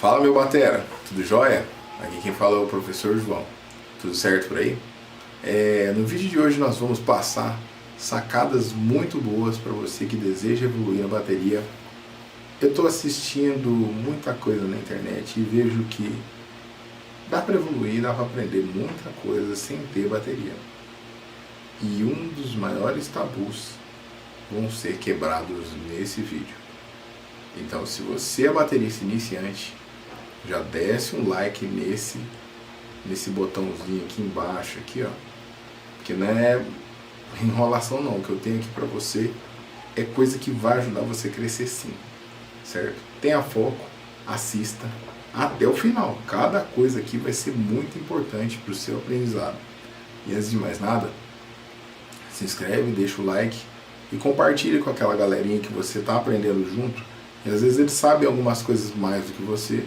Fala, meu batera, tudo jóia? Aqui quem fala é o professor João. Tudo certo por aí? No vídeo de hoje nós vamos passar sacadas muito boas para você que deseja evoluir na bateria. Eu estou assistindo muita coisa na internet e vejo que dá para evoluir, dá para aprender muita coisa sem ter bateria. E um dos maiores tabus vão ser quebrados nesse vídeo. Então, se você é baterista iniciante, já desce um like nesse botãozinho aqui embaixo, aqui, ó. Porque não é enrolação não, o que eu tenho aqui pra você é coisa que vai ajudar você a crescer sim, certo? Tenha foco, assista até o final. Cada coisa aqui vai ser muito importante pro seu aprendizado. E antes de mais nada, se inscreve, deixa o like e compartilha com aquela galerinha que você tá aprendendo junto. E às vezes eles sabem algumas coisas mais do que você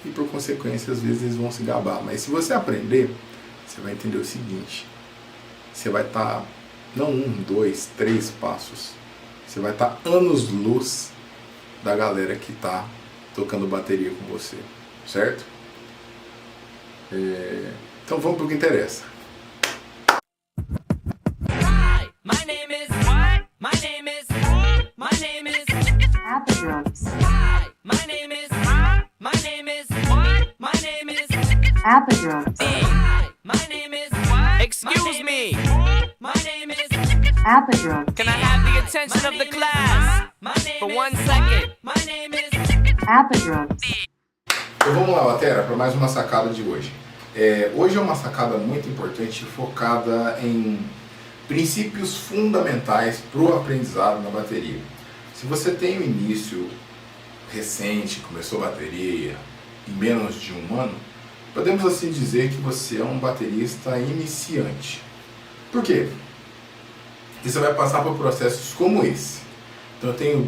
e por consequência às vezes eles vão se gabar. Mas se você aprender, você vai entender o seguinte: você vai estar não 1, 2, 3 passos, você vai estar anos-luz da galera que está tocando bateria com você, certo? Então vamos para o que interessa. Apadrums. My name is Excuse me. My name is Apadrums. Can I have the attention of the class for 1 second? My name is Apadrums. Então vamos lá, batera, para mais uma sacada de hoje. Hoje é uma sacada muito importante, focada em princípios fundamentais para o aprendizado na bateria. Se você tem um início recente, começou bateria em menos de um ano, podemos assim dizer que você é um baterista iniciante. Por quê? Porque você vai passar por processos como esse. Então eu tenho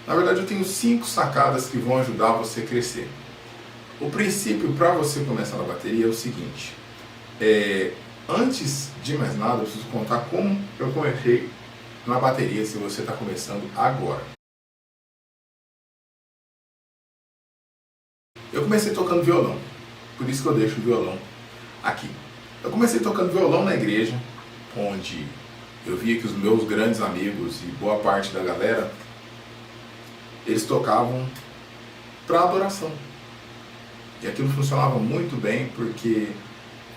na verdade eu tenho 5 sacadas que vão ajudar você a crescer. O princípio para você começar na bateria é o seguinte: antes de mais nada eu preciso contar como eu comecei na bateria, se você está começando agora. Eu comecei tocando violão, por isso que eu deixo o violão aqui. Eu comecei tocando violão na igreja, onde eu via que os meus grandes amigos e boa parte da galera, eles tocavam para adoração. E aquilo funcionava muito bem, porque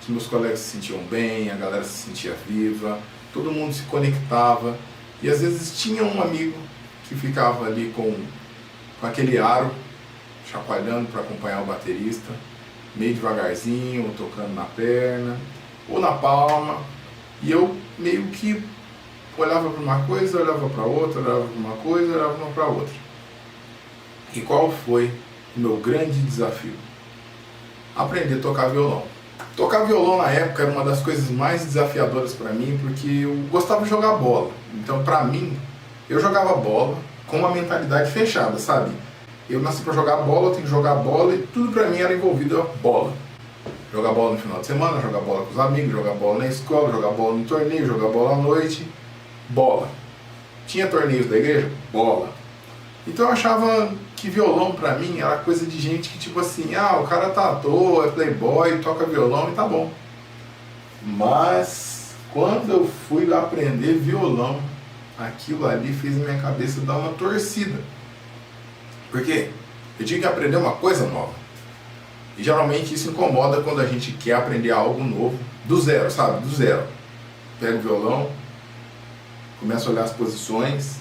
os meus colegas se sentiam bem, a galera se sentia viva, todo mundo se conectava. E às vezes tinha um amigo que ficava ali com aquele aro, chacoalhando para acompanhar o baterista, meio devagarzinho, ou tocando na perna, ou na palma, e eu meio que olhava para uma coisa, olhava para outra, olhava para uma coisa, olhava para outra. E qual foi o meu grande desafio? Aprender a tocar violão. Tocar violão na época era uma das coisas mais desafiadoras para mim, porque eu gostava de jogar bola. Então, para mim, eu jogava bola com uma mentalidade fechada, sabe? Eu nasci para jogar bola, eu tenho que jogar bola e tudo para mim era envolvido a bola. Jogar bola no final de semana, jogar bola com os amigos, jogar bola na escola, jogar bola no torneio, jogar bola à noite, bola. Tinha torneios da igreja? Bola. Então eu achava que violão para mim era coisa de gente que tipo assim, o cara tá à toa, é playboy, toca violão e tá bom. Mas quando eu fui aprender violão, aquilo ali fez minha cabeça dar uma torcida. Por quê? Eu tinha que aprender uma coisa nova. E geralmente isso incomoda quando a gente quer aprender algo novo, do zero, sabe? Do zero. Pega o violão, começa a olhar as posições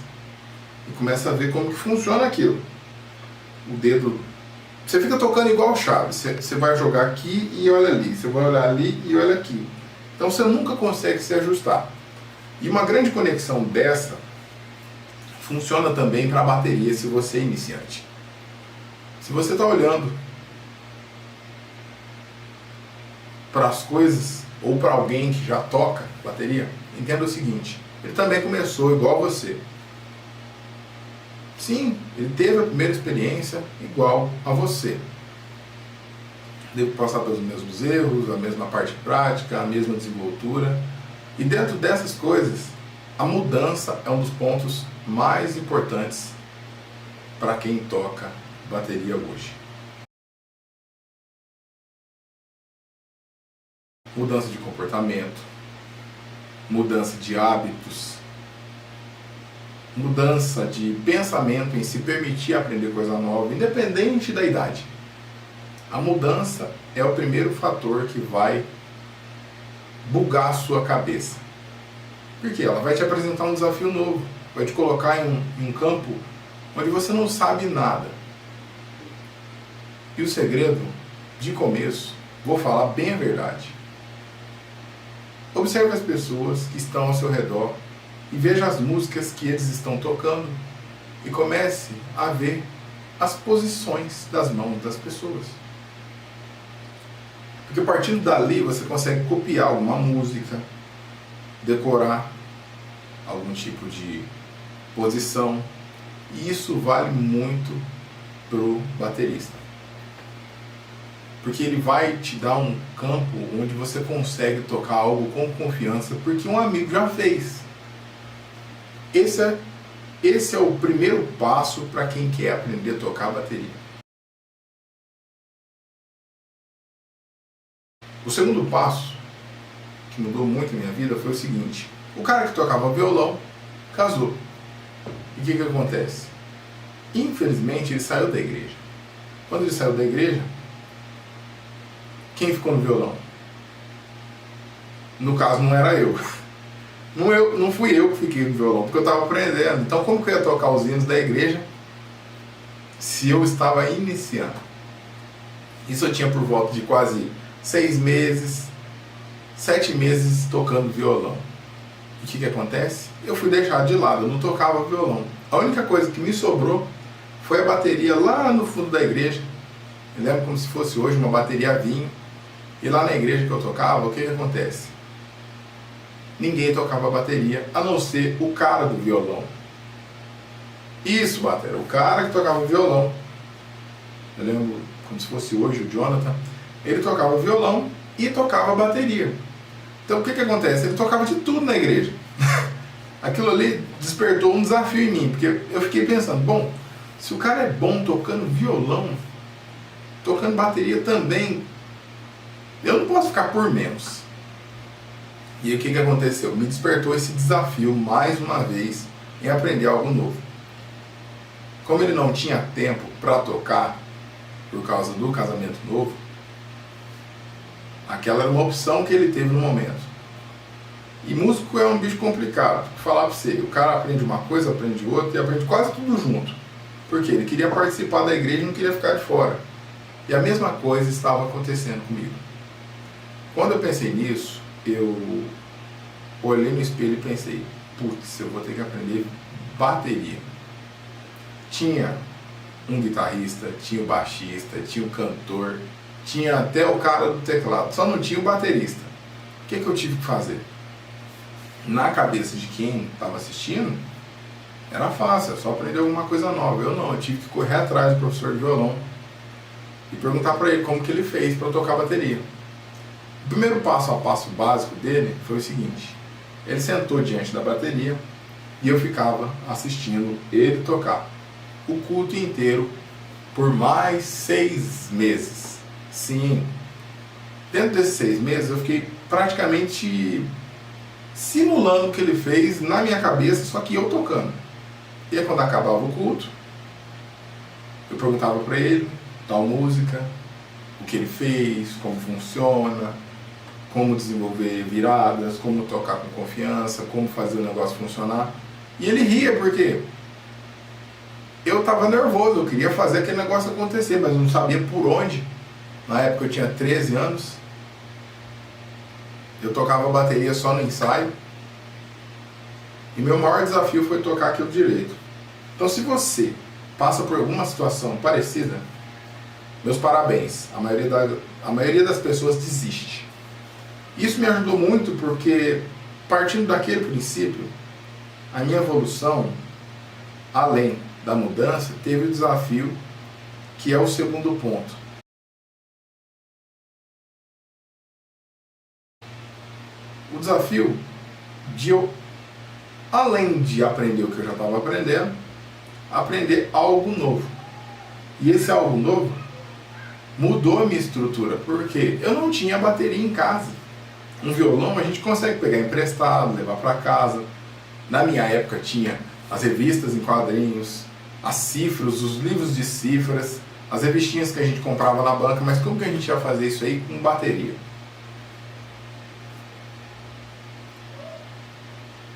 e começa a ver como que funciona aquilo. O dedo... Você fica tocando igual chave. Você vai jogar aqui e olha ali. Você vai olhar ali e olha aqui. Então você nunca consegue se ajustar. E uma grande conexão dessa funciona também para a bateria se você é iniciante. Se você está olhando para as coisas ou para alguém que já toca bateria, entenda o seguinte: ele também começou igual você. Sim, ele teve a primeira experiência igual a você. Deve passar pelos mesmos erros, a mesma parte prática, a mesma desenvoltura. E dentro dessas coisas, a mudança é um dos pontos mais importantes para quem toca bateria hoje. Mudança de comportamento, mudança de hábitos, mudança de pensamento em se permitir aprender coisa nova, independente da idade. A mudança é o primeiro fator que vai bugar a sua cabeça. Porque ela vai te apresentar um desafio novo, vai te colocar em um campo onde você não sabe nada. E o segredo, de começo, vou falar bem a verdade. Observe as pessoas que estão ao seu redor e veja as músicas que eles estão tocando e comece a ver as posições das mãos das pessoas. Porque partindo dali você consegue copiar alguma música, decorar algum tipo de posição, e isso vale muito pro baterista. Porque ele vai te dar um campo onde você consegue tocar algo com confiança, porque um amigo já fez. Esse é o primeiro passo para quem quer aprender a tocar bateria. O segundo passo, que mudou muito a minha vida, foi o seguinte: o cara que tocava violão casou. E o que acontece? Infelizmente ele saiu da igreja. Quando ele saiu da igreja, quem ficou no violão? No caso não era eu. Não fui eu que fiquei no violão, porque eu estava aprendendo. Então como que eu ia tocar os hinos da igreja se eu estava iniciando? Isso eu tinha por volta de quase 6 meses, 7 meses tocando violão. E o que acontece? Eu fui deixado de lado, eu não tocava violão. A única coisa que me sobrou foi a bateria lá no fundo da igreja. Eu lembro como se fosse hoje uma bateria a vinho. E lá na igreja que eu tocava, o que acontece? Ninguém tocava bateria, a não ser o cara do violão. Isso, batera, o cara que tocava violão. Eu lembro como se fosse hoje, o Jonathan. Ele tocava violão e tocava bateria. Então o que acontece? Ele tocava de tudo na igreja. Aquilo ali despertou um desafio em mim, porque eu fiquei pensando, bom, se o cara é bom tocando violão, tocando bateria também, eu não posso ficar por menos. E o que aconteceu? Me despertou esse desafio mais uma vez em aprender algo novo. Como ele não tinha tempo para tocar por causa do casamento novo, aquela era uma opção que ele teve no momento. E músico é um bicho complicado. Vou falar para você, o cara aprende uma coisa, aprende outra e aprende quase tudo junto. Porque ele queria participar da igreja e não queria ficar de fora. E a mesma coisa estava acontecendo comigo. Quando eu pensei nisso, eu olhei no espelho e pensei, putz, eu vou ter que aprender bateria. Tinha um guitarrista, tinha o baixista, tinha o cantor, tinha até o cara do teclado, só não tinha o baterista. O que eu tive que fazer? Na cabeça de quem estava assistindo, era fácil, só aprender alguma coisa nova. Eu não, eu tive que correr atrás do professor de violão e perguntar para ele como que ele fez para eu tocar bateria. O primeiro passo a passo básico dele foi o seguinte: ele sentou diante da bateria e eu ficava assistindo ele tocar o culto inteiro por mais 6 meses. Sim, dentro desses 6 meses eu fiquei praticamente simulando o que ele fez na minha cabeça, só que eu tocando. E aí quando acabava o culto, eu perguntava para ele tal música, o que ele fez, como funciona, como desenvolver viradas, como tocar com confiança, como fazer o negócio funcionar. E ele ria porque eu estava nervoso, eu queria fazer aquele negócio acontecer, mas eu não sabia por onde. Na época eu tinha 13 anos, eu tocava bateria só no ensaio, e meu maior desafio foi tocar aquilo direito. Então se você passa por alguma situação parecida, meus parabéns, a maioria das pessoas desiste. Isso me ajudou muito porque, partindo daquele princípio, a minha evolução, além da mudança, teve o desafio que é o segundo ponto. O desafio de eu, além de aprender o que eu já estava aprendendo, aprender algo novo. E esse álbum novo mudou a minha estrutura, porque eu não tinha bateria em casa. Um violão a gente consegue pegar emprestado, levar para casa. Na minha época tinha as revistas em quadrinhos, as cifras, os livros de cifras, as revistinhas que a gente comprava na banca, mas como que a gente ia fazer isso aí com bateria?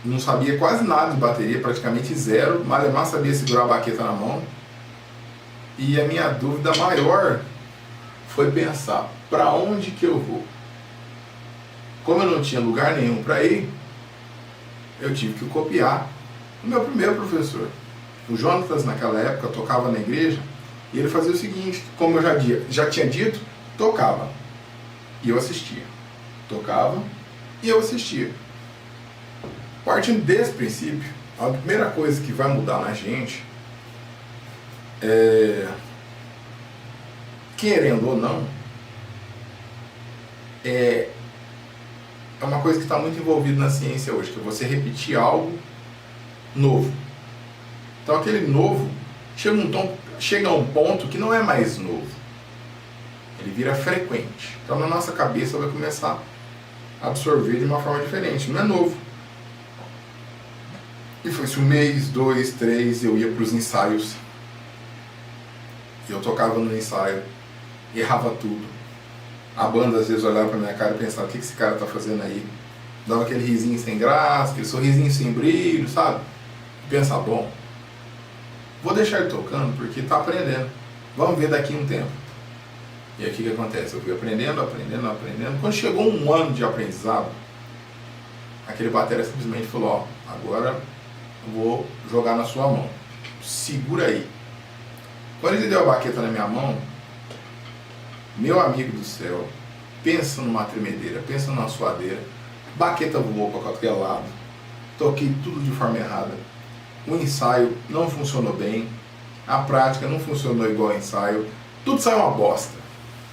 Não sabia quase nada de bateria, praticamente zero, malemar sabia segurar a baqueta na mão. E a minha dúvida maior foi pensar, para onde que eu vou? Como eu não tinha lugar nenhum para ir, eu tive que copiar o meu primeiro professor. O Jonatas, naquela época, tocava na igreja, e ele fazia o seguinte, como eu já tinha dito, tocava, e eu assistia. Tocava, e eu assistia. Partindo desse princípio, a primeira coisa que vai mudar na gente, querendo ou não, é uma coisa que está muito envolvida na ciência hoje, que é você repetir algo novo. Então aquele novo chega a um ponto que não é mais novo. Ele vira frequente. Então na nossa cabeça vai começar a absorver de uma forma diferente. Não é novo. E foi-se 1 mês, 2, 3, eu ia para os ensaios. Eu tocava no ensaio, errava tudo. A banda às vezes olhava pra minha cara e pensava, o que esse cara tá fazendo aí? Dava aquele risinho sem graça, aquele sorrisinho sem brilho, sabe? E pensava, bom, vou deixar ele tocando porque tá aprendendo. Vamos ver daqui um tempo. E aí o que acontece? Eu fui aprendendo. Quando chegou 1 ano de aprendizado, aquele batera simplesmente falou, ó, agora eu vou jogar na sua mão. Segura aí. Quando ele deu a baqueta na minha mão, meu amigo do céu, pensa numa tremedeira, pensa numa suadeira, baqueta voou para qualquer lado, toquei tudo de forma errada, o ensaio não funcionou bem, a prática não funcionou igual ao ensaio, tudo saiu uma bosta.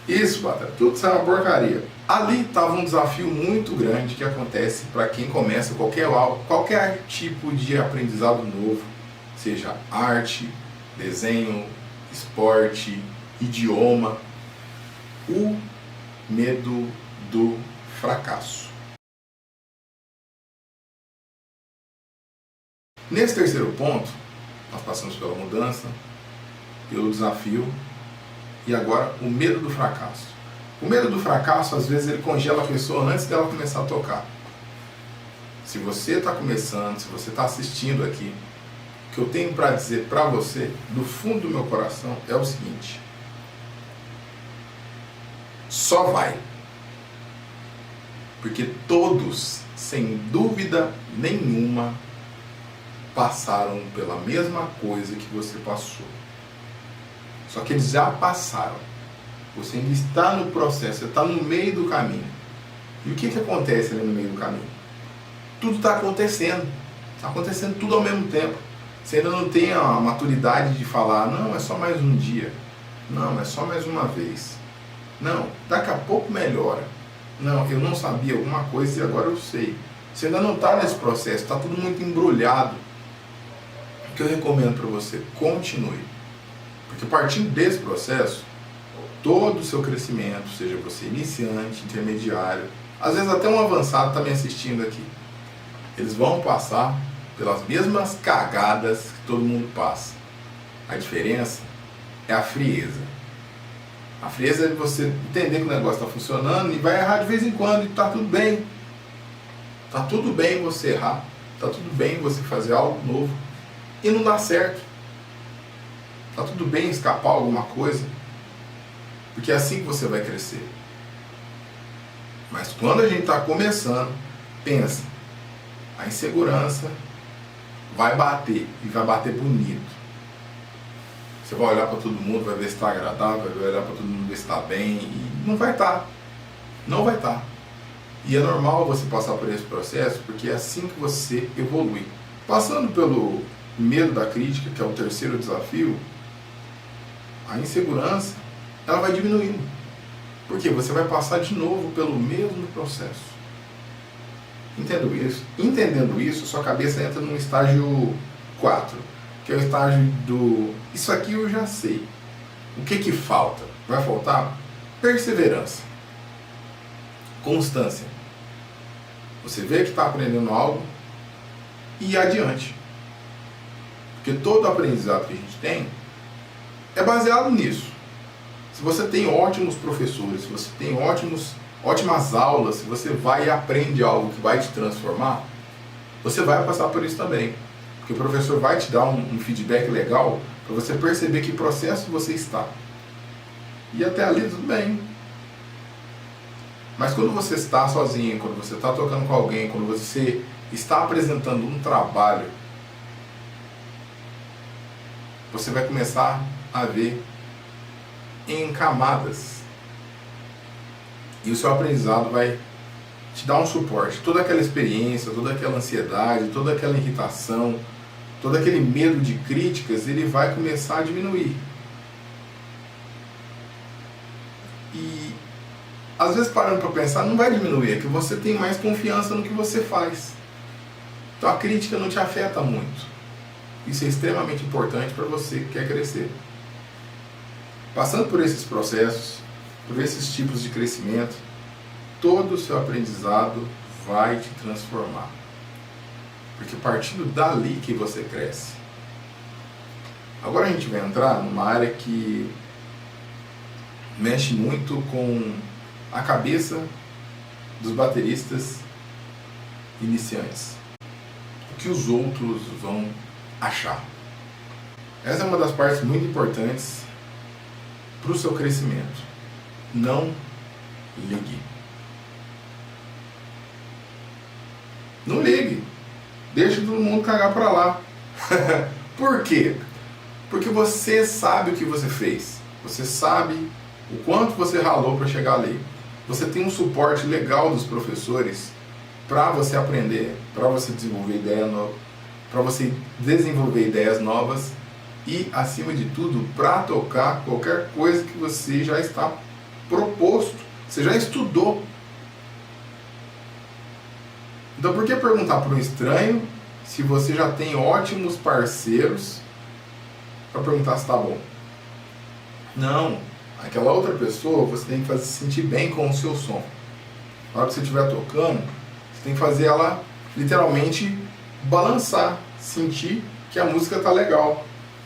Isso, batera, tudo saiu uma porcaria. Ali estava um desafio muito grande que acontece para quem começa qualquer tipo de aprendizado novo, seja arte, desenho, esporte, idioma. O medo do fracasso. Nesse terceiro ponto, nós passamos pela mudança, pelo desafio e agora o medo do fracasso. O medo do fracasso, às vezes, ele congela a pessoa antes dela começar a tocar. Se você está começando, se você está assistindo aqui, o que eu tenho para dizer para você, do fundo do meu coração, é o seguinte: só vai. Porque todos, sem dúvida nenhuma, passaram pela mesma coisa que você passou. Só que eles já passaram. Você ainda está no processo, você está no meio do caminho. E o que acontece ali no meio do caminho? Tudo está acontecendo. Está acontecendo tudo ao mesmo tempo. Você ainda não tem a maturidade de falar, não, é só mais um dia. Não, é só mais uma vez. Não, daqui a pouco melhora. Não, eu não sabia alguma coisa e agora eu sei. Você ainda não está nesse processo, está tudo muito embrulhado. O que eu recomendo para você? Continue. Porque partindo desse processo, todo o seu crescimento, seja você iniciante, intermediário, às vezes até um avançado está me assistindo aqui, eles vão passar pelas mesmas cagadas que todo mundo passa. A diferença é a frieza. A frieza é você entender que o negócio está funcionando e vai errar de vez em quando e está tudo bem. Está tudo bem você errar. Está tudo bem você fazer algo novo e não dá certo. Está tudo bem escapar alguma coisa, porque é assim que você vai crescer. Mas quando a gente está começando, pensa, a insegurança vai bater e vai bater bonito. Você vai olhar para todo mundo, vai ver se está agradável, vai olhar para todo mundo ver se está bem, e não vai estar. Não vai estar. E é normal você passar por esse processo, porque é assim que você evolui. Passando pelo medo da crítica, que é o terceiro desafio, a insegurança, ela vai diminuindo. Porque você vai passar de novo pelo mesmo processo. Entendendo isso, sua cabeça entra no estágio 4, que é o estágio do isso aqui eu já sei. O que falta? Vai faltar perseverança, constância. Você vê que está aprendendo algo e ir adiante. Porque todo aprendizado que a gente tem é baseado nisso. Se você tem ótimos professores, se você tem ótimas aulas, se você vai e aprende algo que vai te transformar, você vai passar por isso também. Porque o professor vai te dar um feedback legal para você perceber que processo você está. E até ali tudo bem. Mas quando você está sozinho, quando você está tocando com alguém, quando você está apresentando um trabalho, você vai começar a ver em camadas. E o seu aprendizado vai te dar um suporte. Toda aquela experiência, toda aquela ansiedade, toda aquela irritação, todo aquele medo de críticas, ele vai começar a diminuir. E às vezes, parando para pensar, não vai diminuir, é que você tem mais confiança no que você faz. Então a crítica não te afeta muito. Isso é extremamente importante para você que quer crescer. Passando por esses processos, por esses tipos de crescimento, todo o seu aprendizado vai te transformar. Porque partindo dali que você cresce. Agora a gente vai entrar numa área que mexe muito com a cabeça dos bateristas iniciantes. O que os outros vão achar. Essa é uma das partes muito importantes para o seu crescimento. Não ligue. Não ligue. Deixa todo mundo cagar para lá. Por quê? Porque você sabe o que você fez. Você sabe o quanto você ralou para chegar ali. Você tem um suporte legal dos professores para você aprender, para você desenvolver ideias novas e, acima de tudo, para tocar qualquer coisa que você já está proposto, você já estudou. Então, por que perguntar para um estranho se você já tem ótimos parceiros para perguntar se está bom? Não, aquela outra pessoa você tem que fazer se sentir bem com o seu som. Na hora que você estiver tocando, você tem que fazer ela literalmente balançar, sentir que a música está legal.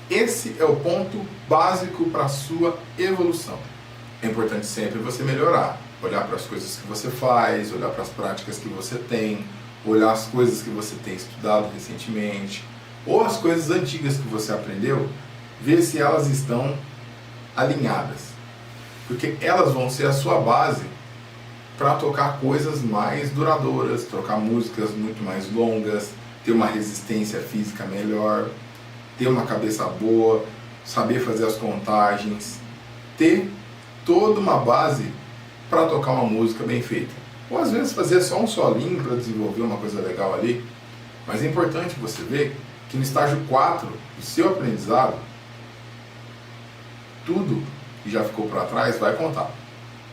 Esse é o ponto básico para a sua evolução. É importante sempre você melhorar, olhar para as coisas que você faz, olhar para as práticas que você tem, olhar as coisas que você tem estudado recentemente, ou as coisas antigas que você aprendeu, ver se elas estão alinhadas. Porque elas vão ser a sua base para tocar coisas mais duradouras, tocar músicas muito mais longas, ter uma resistência física melhor, ter uma cabeça boa, saber fazer as contagens, ter toda uma base para tocar uma música bem feita. Ou às vezes fazer só um solinho para desenvolver uma coisa legal ali. Mas é importante você ver que no estágio 4 do seu aprendizado, tudo que já ficou para trás vai contar.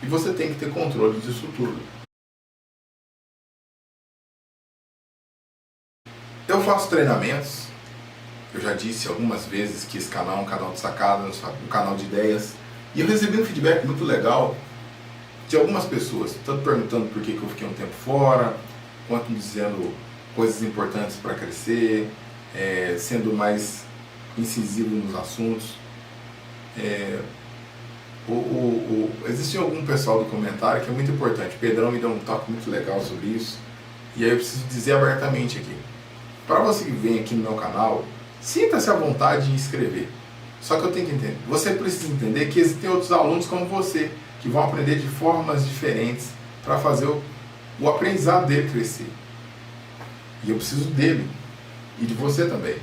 E você tem que ter controle disso tudo. Eu faço treinamentos. Eu já disse algumas vezes que esse canal é um canal de sacadas, um canal de ideias. E eu recebi um feedback muito legal de algumas pessoas, tanto perguntando por que eu fiquei um tempo fora, quanto dizendo coisas importantes para crescer, sendo mais incisivo nos assuntos. Existe algum pessoal do comentário que é muito importante. Pedrão me deu um toque muito legal sobre isso. E aí eu preciso dizer abertamente aqui. Para você que vem aqui no meu canal, sinta-se à vontade de inscrever. Só que eu tenho que entender. Você precisa entender que existem outros alunos como você, que vão aprender de formas diferentes para fazer o aprendizado dele crescer. E eu preciso dele e de você também,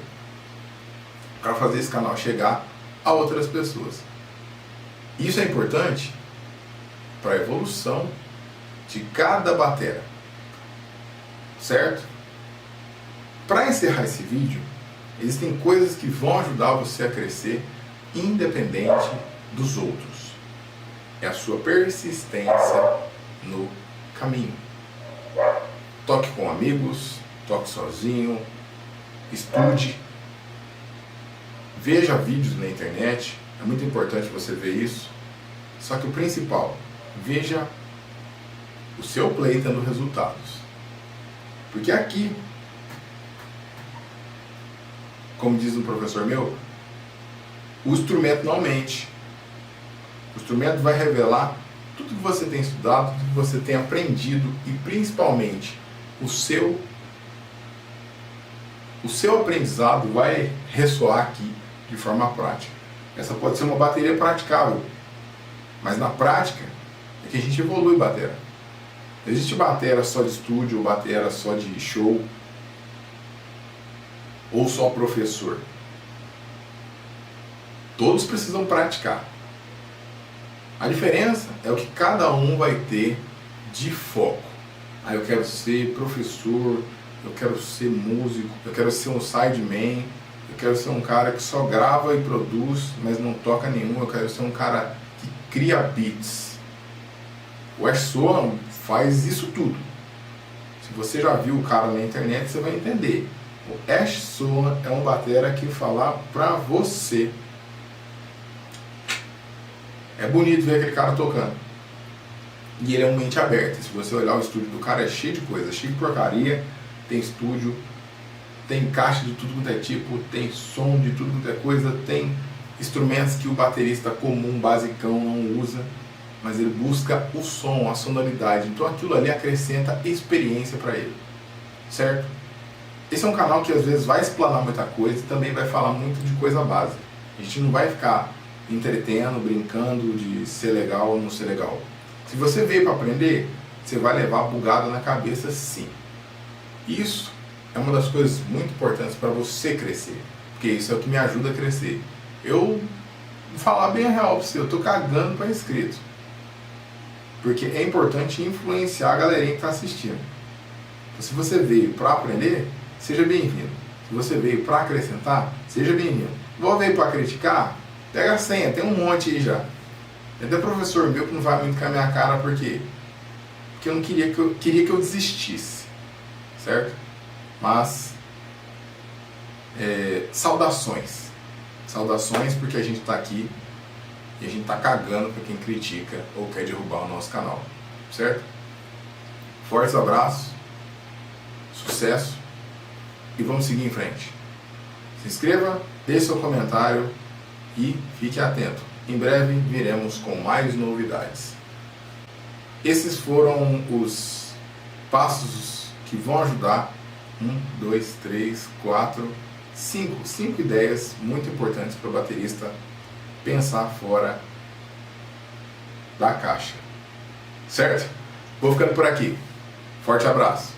para fazer esse canal chegar a outras pessoas. Isso é importante para a evolução de cada batera, certo? Para encerrar esse vídeo, existem coisas que vão ajudar você a crescer independente dos outros. É a sua persistência no caminho. Toque com amigos, toque sozinho, estude, veja vídeos na internet, É muito importante você ver isso. Só que o principal, veja o seu play tendo resultados. Porque aqui, como diz um professor meu, o instrumento não mente. O instrumento vai revelar tudo que você tem estudado, tudo que você tem aprendido e principalmente o seu aprendizado vai ressoar aqui de forma prática. Essa pode ser uma bateria praticável, mas na prática é que a gente evolui batera. Não existe batera só de estúdio, ou batera só de show, ou só professor. Todos precisam praticar. A diferença é o que cada um vai ter de foco. Ah, eu quero ser professor, eu quero ser músico, eu quero ser um sideman, eu quero ser um cara que só grava e produz, mas não toca nenhum, eu quero ser um cara que cria beats. O Ash Sohan faz isso tudo. Se você já viu o cara na internet, você vai entender. O Ash Sohan é um batera que fala pra você. É bonito ver aquele cara tocando. E ele é uma mente aberta. Se você olhar o estúdio do cara, é cheio de coisa, cheio de porcaria. Tem estúdio, tem caixa de tudo quanto é tipo, tem som de tudo quanto é coisa, tem instrumentos que o baterista comum, basicão, não usa, mas ele busca o som, a sonoridade. Então aquilo ali acrescenta experiência para ele, certo? Esse é um canal que às vezes vai explanar muita coisa e também vai falar muito de coisa básica. A gente não vai ficar entretendo, brincando de ser legal ou não ser legal. Se você veio para aprender, você vai levar bugada na cabeça, sim. Isso é uma das coisas muito importantes para você crescer, porque isso é o que me ajuda a crescer. Eu vou falar bem a real para você, eu tô cagando para inscrito, porque é importante influenciar a galerinha que está assistindo. Então, se você veio para aprender, seja bem-vindo. Se você veio para acrescentar, seja bem-vindo. Veio para criticar? Pega a senha, tem um monte aí já. Tem até professor meu que não vai muito com a minha cara, por quê? Porque eu não queria que eu desistisse, certo? Mas saudações porque a gente está aqui e a gente está cagando para quem critica ou quer derrubar o nosso canal, certo? Forte abraço, sucesso e vamos seguir em frente. Se inscreva, deixe seu comentário e fique atento. Em breve viremos com mais novidades. Esses foram os passos que vão ajudar. 1, 2, 3, 4, 5 ideias muito importantes para o baterista pensar fora da caixa. Certo? Vou ficando por aqui. Forte abraço.